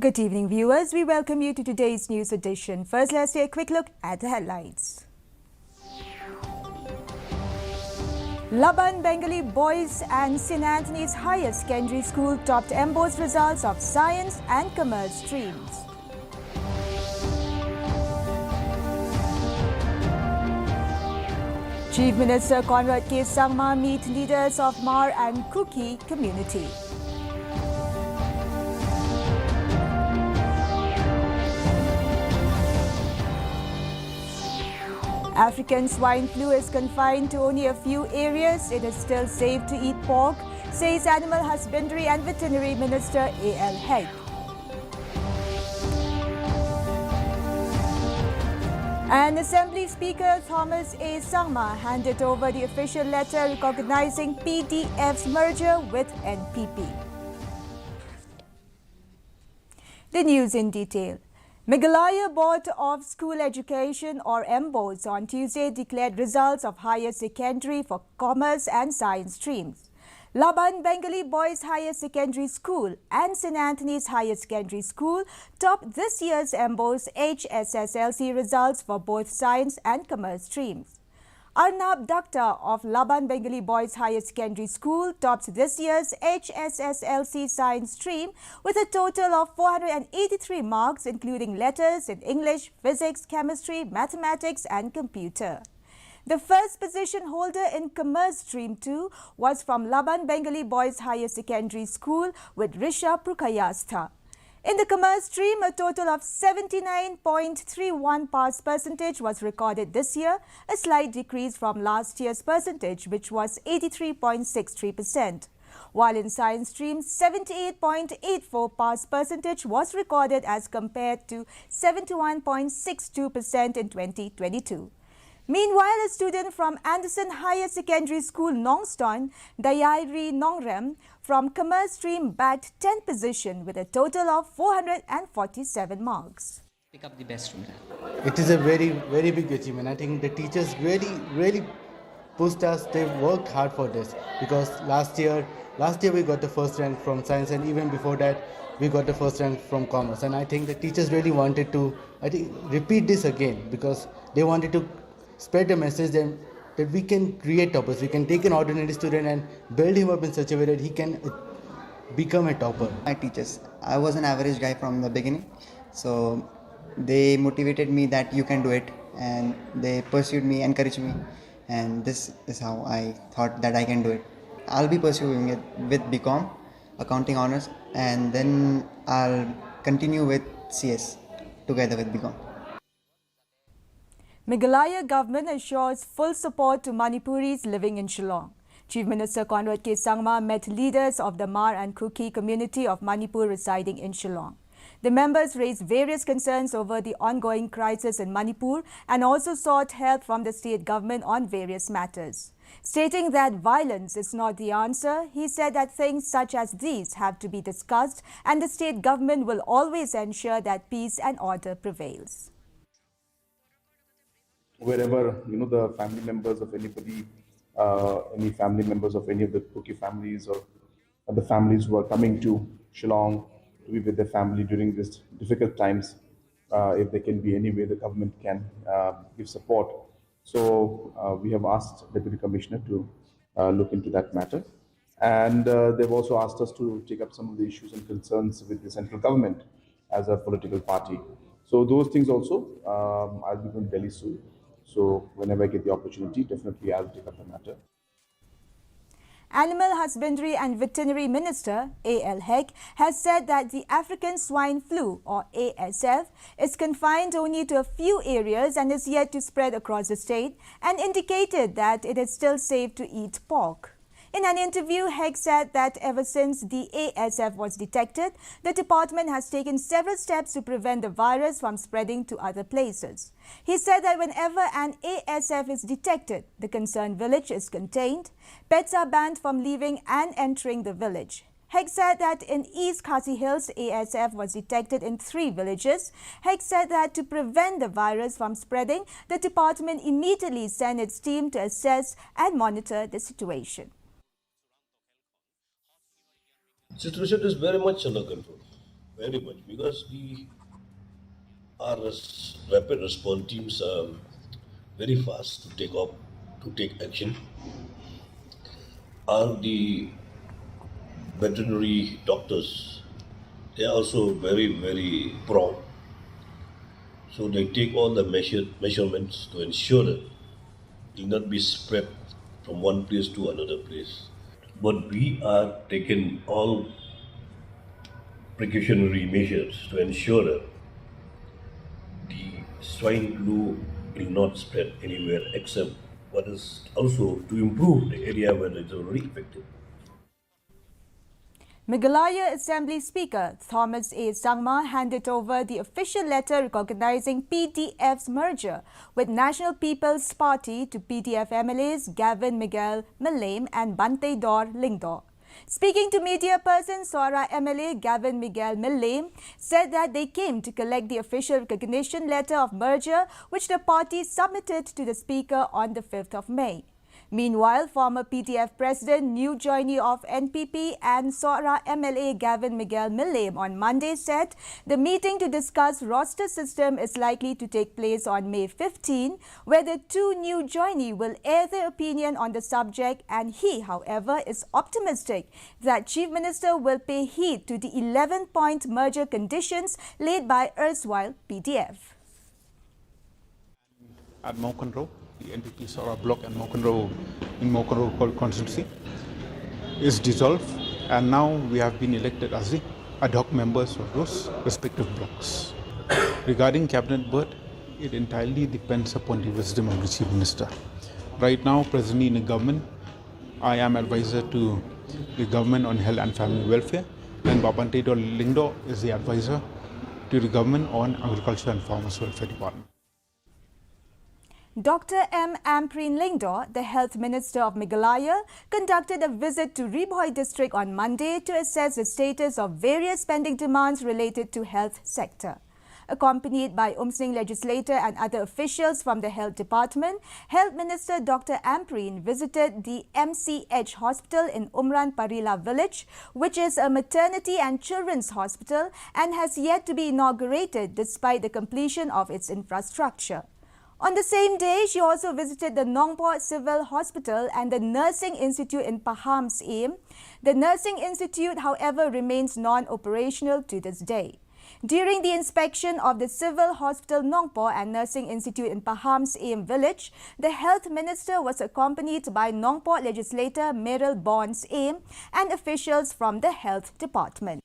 Good evening, viewers. We welcome you to today's news edition. First, let's take a quick look at the headlines. Laban Bengali Boys and St. Anthony's Higher Secondary School topped MBO's results of science and commerce streams. Chief Minister Conrad K. Sangma meet leaders of Mar and Kuki community. African swine flu is confined to only a few areas. It is still safe to eat pork, says Animal Husbandry and Veterinary Minister A.L. Hegg. And Assembly Speaker Thomas A. Sangma handed over the official letter recognizing PDF's merger with NPP. The news in detail. Meghalaya Board of School Education or MBOs on Tuesday declared results of higher secondary for commerce and science streams. Laban Bengali Boys Higher Secondary School and St. Anthony's Higher Secondary School topped this year's MBO's HSSLC results for both science and commerce streams. Arnab Dakhta of Laban Bengali Boys Higher Secondary School topped this year's HSSLC science stream with a total of 483 marks, including letters in English, physics, chemistry, mathematics and computer. The first position holder in commerce stream 2 was from Laban Bengali Boys Higher Secondary School with Risha Prukayastha. In the commerce stream, a total of 79.31 pass percentage was recorded this year, a slight decrease from last year's percentage, which was 83.63%. While in science stream, 78.84 pass percentage was recorded as compared to 71.62% in 2022. Meanwhile, a student from Anderson Higher Secondary School, Nongston, Dayairi Nongrem, from commerce stream bagged 10th position with a total of 447 marks. Pick up the best from that. It is a very big achievement. I think the teachers really pushed us. They worked hard for this because last year we got the first rank from science, and even before that we got the first rank from commerce. And I think the teachers really wanted to repeat this again because they wanted to spread the message that we can create toppers. We can take an ordinary student and build him up in such a way that he can become a topper. My teachers, I was an average guy from the beginning, so they motivated me that you can do it, and they pursued me, encouraged me, and this is how I thought that I can do it. I'll be pursuing it with BCom, accounting honors, and then I'll continue with CS together with BCom. Meghalaya government assures full support to Manipuris living in Shillong. Chief Minister Conrad K. Sangma met leaders of the Mar and Kuki community of Manipur residing in Shillong. The members raised various concerns over the ongoing crisis in Manipur and also sought help from the state government on various matters. Stating that violence is not the answer, he said that things such as these have to be discussed and the state government will always ensure that peace and order prevails. Wherever the family members of anybody, any family members of any of the Kuki families or the families who are coming to Shillong to be with their family during these difficult times, if there can be any way the government can give support. So we have asked Deputy Commissioner to look into that matter, and they've also asked us to take up some of the issues and concerns with the central government as a political party. So those things also, I'll be going to Delhi soon. So whenever I get the opportunity, definitely I'll take up the matter. Animal Husbandry and Veterinary Minister A.L. Hegg has said that the African swine flu or ASF is confined only to a few areas and is yet to spread across the state, and indicated that it is still safe to eat pork. In an interview, Hegg said that ever since the ASF was detected, the department has taken several steps to prevent the virus from spreading to other places. He said that whenever an ASF is detected, the concerned village is contained. Pets are banned from leaving and entering the village. Hegg said that in East Khasi Hills, ASF was detected in 3 villages. Hegg said that to prevent the virus from spreading, the department immediately sent its team to assess and monitor the situation. Situation is very much under control. very much because rapid response teams are very fast to take action. Are the veterinary doctors? They are also very prompt. So they take all the measurements to ensure that it will not be spread from one place to another place. But we are taking all precautionary measures to ensure that the swine flu will not spread anywhere except what is also to improve the area where it's already affected. Meghalaya Assembly Speaker Thomas A. Sangma handed over the official letter recognizing PDF's merger with National People's Party to PDF MLAs Gavin Miguel Malame and Bante Dor Lingdor. Speaking to media person, Sora MLA Gavin Miguel Malame said that they came to collect the official recognition letter of merger which the party submitted to the Speaker on the 5th of May. Meanwhile, former PTF President, new joinee of NPP and Sora MLA Gavin Miguel Malame on Monday said the meeting to discuss roster system is likely to take place on May 15, where the two new joinee will air their opinion on the subject, and he, however, is optimistic that Chief Minister will pay heed to the 11-point merger conditions laid by erstwhile PTF. At Mokonro, the NPP Sora block and Mokonro in Mokonro constituency is dissolved, and now we have been elected as the ad hoc members of those respective blocks. Regarding cabinet berth, it entirely depends upon the wisdom of the Chief Minister. Right now, presently in the government, I am advisor to the government on health and family welfare, and Babante Dor Lingdo is the advisor to the government on agriculture and farmers welfare department. Dr. M. Ampreen Lingdor, the Health Minister of Meghalaya, conducted a visit to Riboy district on Monday to assess the status of various spending demands related to health sector. Accompanied by Umsing legislator and other officials from the Health Department, Health Minister Dr. Ampreen visited the MCH Hospital in Umran Parila village, which is a maternity and children's hospital and has yet to be inaugurated despite the completion of its infrastructure. On the same day, she also visited the Nongpor Civil Hospital and the Nursing Institute in Paham's Aim. The Nursing Institute, however, remains non-operational to this day. During the inspection of the Civil Hospital Nongpor and Nursing Institute in Paham's Aim village, the Health Minister was accompanied by Nongpor legislator Meryl Bonds Aim and officials from the Health Department.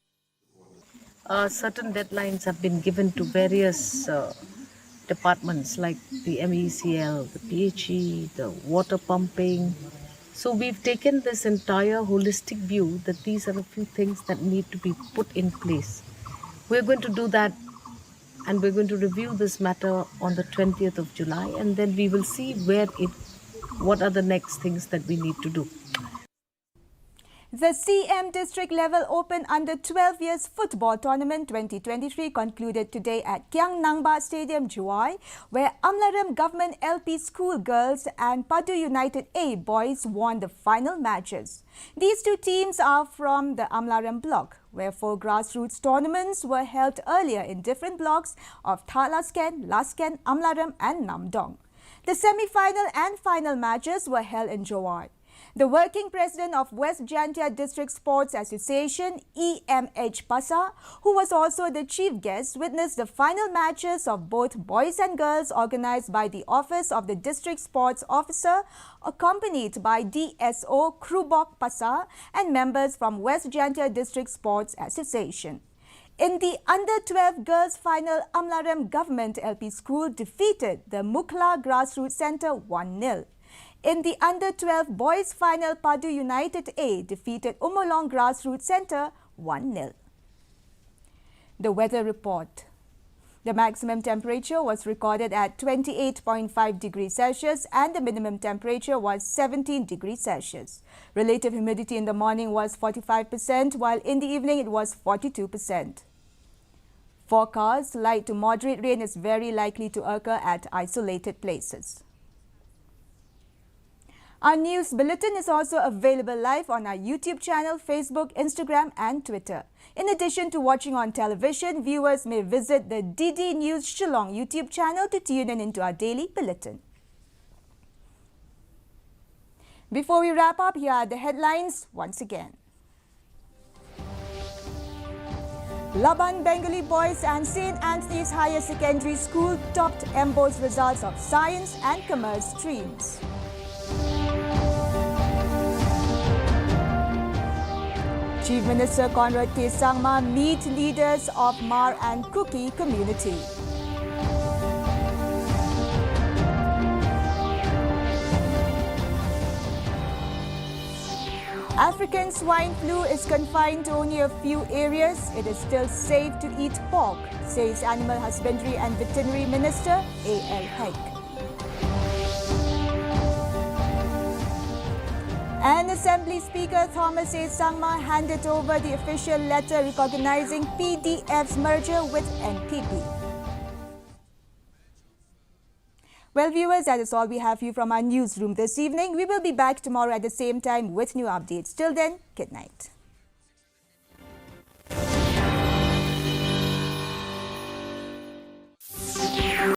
Certain deadlines have been given to various departments like the MECL, the PHE, the water pumping. So we've taken this entire holistic view that these are a few things that need to be put in place. We're going to do that, and we're going to review this matter on the 20th of July, and then we will see what are the next things that we need to do. The CM District Level Open Under 12 Years Football Tournament 2023 concluded today at Kiang Nangba Stadium, Juai, where Amlaram Government LP School Girls and Padu United A Boys won the final matches. These two teams are from the Amlaram block, where 4 grassroots tournaments were held earlier in different blocks of Thalasken, Lasken, Amlaram and Namdong. The semi-final and final matches were held in Juai. The working president of West Jantia District Sports Association, EMH Pasa, who was also the chief guest, witnessed the final matches of both boys and girls organized by the Office of the District Sports Officer, accompanied by DSO Krubok Pasa and members from West Jantia District Sports Association. In the Under-12 Girls Final, Amlaram Government LP School defeated the Mukla Grassroots Centre 1-0. In the Under-12 Boys Final, Padu United A defeated Umolong Grassroots Centre 1-0. The weather report. The maximum temperature was recorded at 28.5 degrees Celsius and the minimum temperature was 17 degrees Celsius. Relative humidity in the morning was 45%, while in the evening it was 42%. Forecast: light to moderate rain is very likely to occur at isolated places. Our news bulletin is also available live on our YouTube channel, Facebook, Instagram and Twitter. In addition to watching on television, viewers may visit the DD News Shillong YouTube channel to tune in into our daily bulletin. Before we wrap up, here are the headlines once again. Laban Bengali Boys and St. Anthony's Higher Secondary School topped MBO's results of science and commerce streams. Chief Minister Conrad K. Sangma meet leaders of Mar and Kuki community. African swine flu is confined to only a few areas. It is still safe to eat pork, says Animal Husbandry and Veterinary Minister A.L. Haik. And Assembly Speaker Thomas A. Sangma handed over the official letter recognizing PDF's merger with NPP. Well, viewers, that is all we have for you from our newsroom this evening. We will be back tomorrow at the same time with new updates. Till then, good night.